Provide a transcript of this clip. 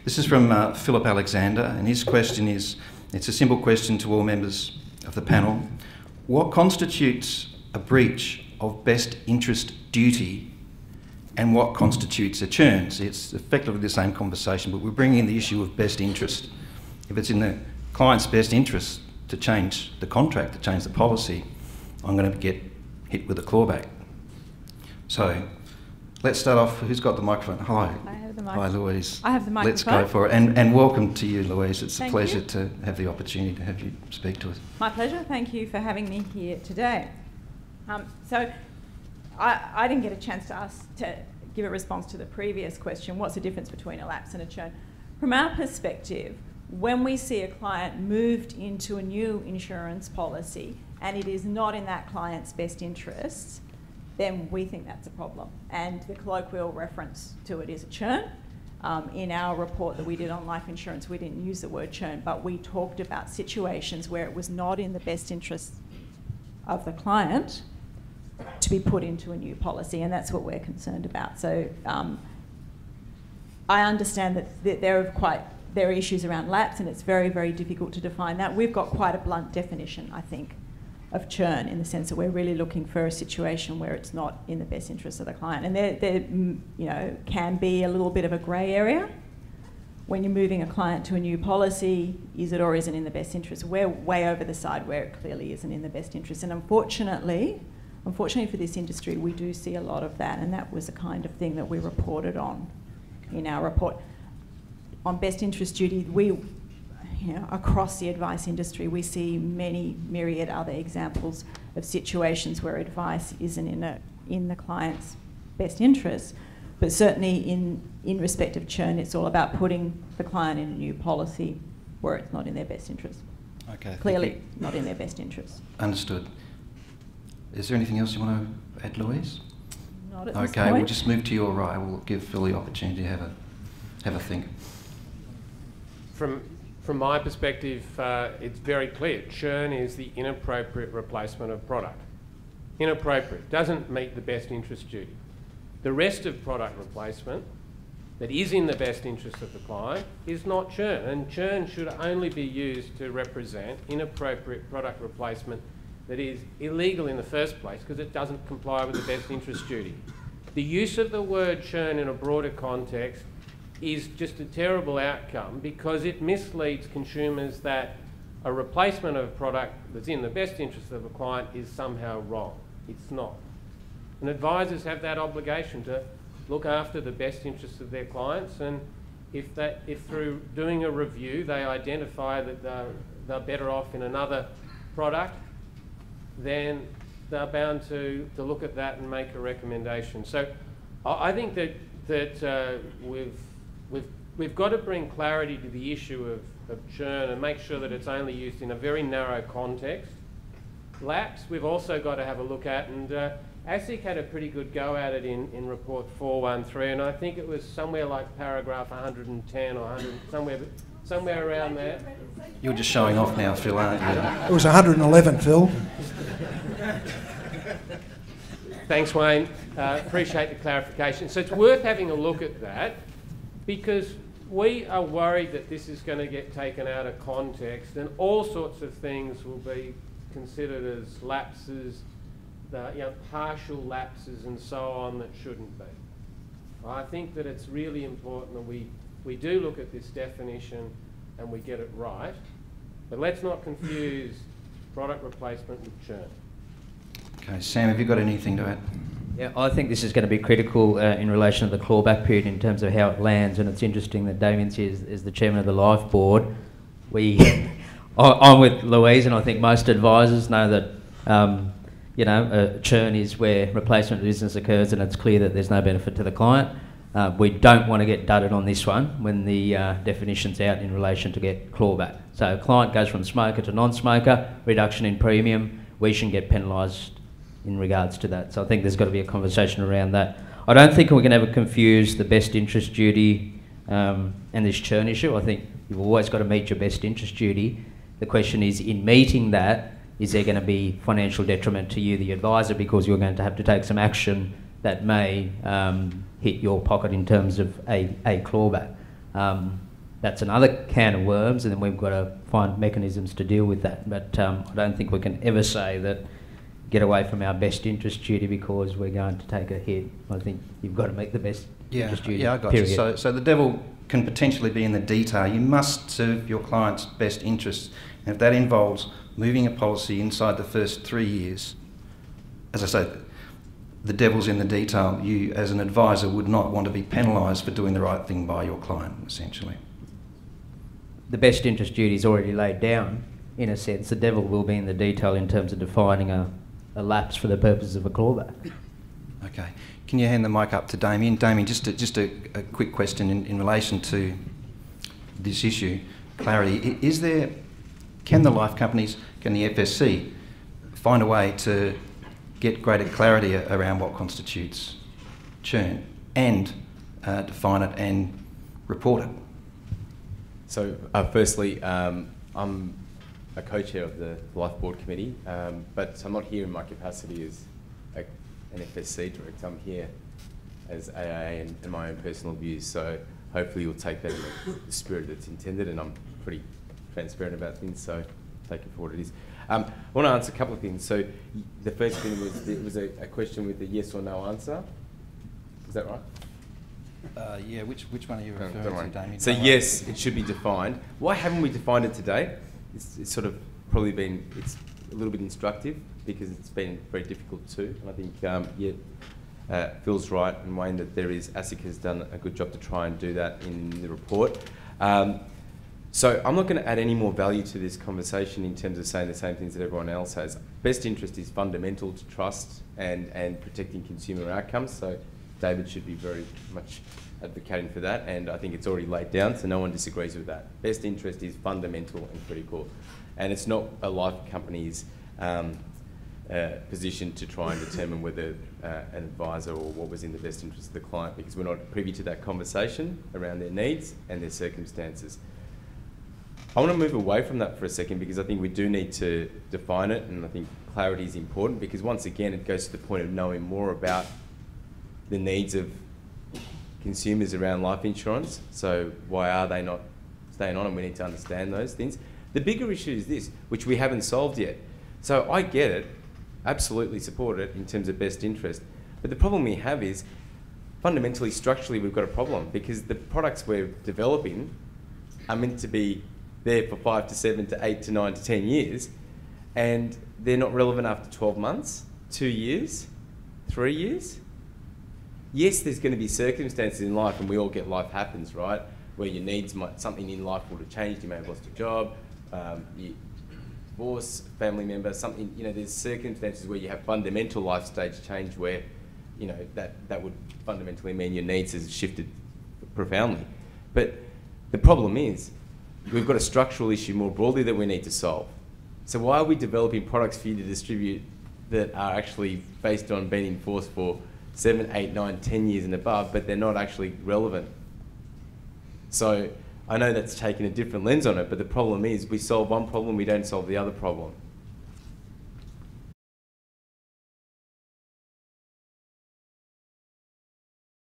This is from Philip Alexander, and his question is, it's a simple question to all members of the panel. What constitutes a breach of best interest duty and what constitutes a churn? So it's effectively the same conversation, but we're bringing in the issue of best interest. If it's in the client's best interest to change the contract, to change the policy, I'm going to get hit with a clawback. So let's start off. Who's got the microphone? Hello. I have the microphone. Hi, Louise. I have the microphone. Let's go for it. And welcome to you, Louise. It's a pleasure you. to have the opportunity to have you speak to us. My pleasure. Thank you for having me here today. So I didn't get a chance to give a response to the previous question, what's the difference between a lapse and a churn? From our perspective, when we see a client moved into a new insurance policy and it is not in that client's best interests, then we think that's a problem. And the colloquial reference to it is a churn. In our report that we did on life insurance, we didn't use the word churn, but we talked about situations where it was not in the best interests of the client to be put into a new policy, and that's what we're concerned about. So I understand that there are issues around lapse, and it's very, very difficult to define that. We've got quite a blunt definition, I think, of churn, in the sense that we're really looking for a situation where it's not in the best interest of the client. And there can be a little bit of a grey area. When you're moving a client to a new policy, is it or isn't in the best interest? We're way over the side where it clearly isn't in the best interest. And unfortunately for this industry, we do see a lot of that, and that was the kind of thing that we reported on in our report. On best interest duty, across the advice industry, we see many myriad other examples of situations where advice isn't in the client's best interest. But certainly in respect of churn, it's all about putting the client in a new policy where it's not in their best interest. Okay. Clearly not in their best interest. Understood. Is there anything else you want to add, Louise? Not at this Okay, point. we'll just move to your right. We'll give Phil the opportunity to have a think. From my perspective, it's very clear. Churn is the inappropriate replacement of product. Inappropriate, doesn't meet the best interest duty. The rest of product replacement that is in the best interest of the client is not churn, and churn should only be used to represent inappropriate product replacement that is illegal in the first place because it doesn't comply with the best interest duty. The use of the word churn in a broader context is just a terrible outcome because it misleads consumers that a replacement of a product that's in the best interest of a client is somehow wrong. It's not. And advisors have that obligation to look after the best interests of their clients, and if through doing a review they identify that they're better off in another product, then they're bound to look at that and make a recommendation. So I think that we've got to bring clarity to the issue of churn and make sure that it's only used in a very narrow context. Lapse, we've also got to have a look at, and ASIC had a pretty good go at it in report 413, and I think it was somewhere like paragraph 110 or 100, somewhere around there. You're just showing off now, Phil, aren't you? It was 111, Phil. Thanks, Wayne. Appreciate the clarification. So it's worth having a look at that because we are worried that this is going to get taken out of context and all sorts of things will be considered as lapses, partial lapses and so on that shouldn't be. I think that it's really important that we do look at this definition and we get it right, but let's not confuse product replacement with churn. Okay, Sam, have you got anything to add? Yeah, I think this is going to be critical in relation to the clawback period in terms of how it lands, and it's interesting that Damien's here is the chairman of the Life Board. I'm with Louise, and I think most advisors know that churn is where replacement business occurs, and it's clear that there's no benefit to the client. We don't want to get dudded on this one when the definition's out in relation to get clawback. So a client goes from smoker to non-smoker, reduction in premium, we shouldn't get penalised in regards to that. So I think there's got to be a conversation around that. I don't think we can ever confuse the best interest duty and this churn issue. I think you've always got to meet your best interest duty. The question is, in meeting that, is there going to be financial detriment to you, the advisor, because you're going to have to take some action that may hit your pocket in terms of a clawback. that's another can of worms, and then we've got to find mechanisms to deal with that. But I don't think we can ever say that get away from our best interest duty because we're going to take a hit. I think you've got to meet the best interest duty. Yeah, I got period. you. So the devil can potentially be in the detail. You must serve your client's best interests. And if that involves moving a policy inside the first 3 years, as I say, the devil's in the detail. You, as an advisor, would not want to be penalised for doing the right thing by your client, essentially. The best interest duty is already laid down, in a sense. The devil will be in the detail in terms of defining a lapse for the purpose of a clawback. Okay. Can you hand the mic up to Damien? Damien, just a quick question in relation to this issue. Clarity. Can the life companies, can the FSC find a way to get greater clarity around what constitutes churn and define it and report it? So, firstly, I'm a co-chair of the Life Board Committee, but I'm not here in my capacity as an FSC director. I'm here as AA and my own personal views. So hopefully you'll take that in the spirit that's intended, and I'm pretty transparent about things, so take it for what it is. I want to answer a couple of things. So the first thing was a question with a yes or no answer. Is that right? Yeah, which one are you Don't referring worry. to, Damien? So yes, it should be defined. Why haven't we defined it today? It's sort of probably been, it's a little bit instructive because it's been very difficult too. And I think, Phil's right, and Wayne, that ASIC has done a good job to try and do that in the report. So I'm not going to add any more value to this conversation in terms of saying the same things that everyone else has. Best interest is fundamental to trust and protecting consumer outcomes. So David should be very much advocating for that, and I think it's already laid down, so no one disagrees with that. Best interest is fundamental and critical, and it's not a life company's position to try and determine whether an advisor or what was in the best interest of the client, because we're not privy to that conversation around their needs and their circumstances. I want to move away from that for a second because I think we do need to define it, and I think clarity is important because once again it goes to the point of knowing more about the needs of consumers around life insurance. So why are they not staying on, and we need to understand those things. The bigger issue is this, which we haven't solved yet. So I get it, absolutely support it in terms of best interest, but the problem we have is fundamentally, structurally, we've got a problem because the products we're developing are meant to be there for 5 to 7 to 8 to 9 to 10 years, and they're not relevant after 12 months, 2 years, 3 years. Yes, there's going to be circumstances in life, and we all get life happens, right? Where your needs might, something in life would have changed. You may have lost your job, you divorce, family member, something. You know, there's circumstances where you have fundamental life stage change where, you know, that would fundamentally mean your needs has shifted profoundly. But the problem is, we've got a structural issue more broadly that we need to solve. So why are we developing products for you to distribute that are actually based on being in force for 7, 8, 9, 10 years and above, but they're not actually relevant? So I know that's taken a different lens on it, but the problem is we solve one problem, we don't solve the other problem.